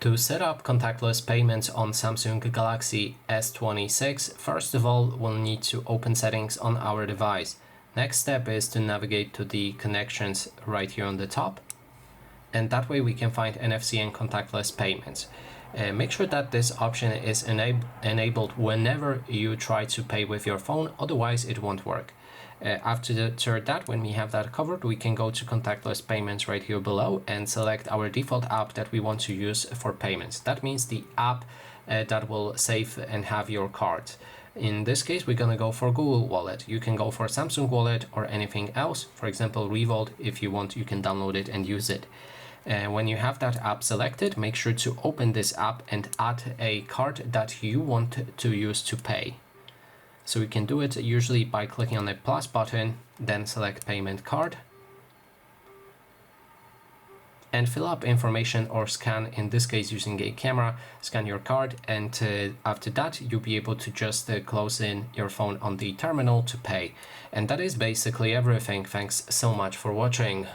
To set up contactless payments on Samsung Galaxy S26, first of all, we'll need to open settings on our device. Next step is to navigate to the connections right here on the top. And that way we can find NFC and contactless payments. Make sure that this option is enabled whenever you try to pay with your phone, otherwise it won't work. After that, when we have that covered, we can go to contactless payments right here below and select our default app that we want to use for payments. That means the app that will save and have your card. In this case, we're gonna go for Google Wallet. You can go for Samsung Wallet or anything else. For example, Revolt, if you want, you can download it and use it. When you have that app selected, make sure to open this app and add a card that you want to use to pay. So we can do it usually by clicking on the plus button, then select payment card, and fill up information or scan, in this case using a camera, scan your card, and after that you'll be able to just close in your phone on the terminal to pay. And that is basically everything. Thanks so much for watching.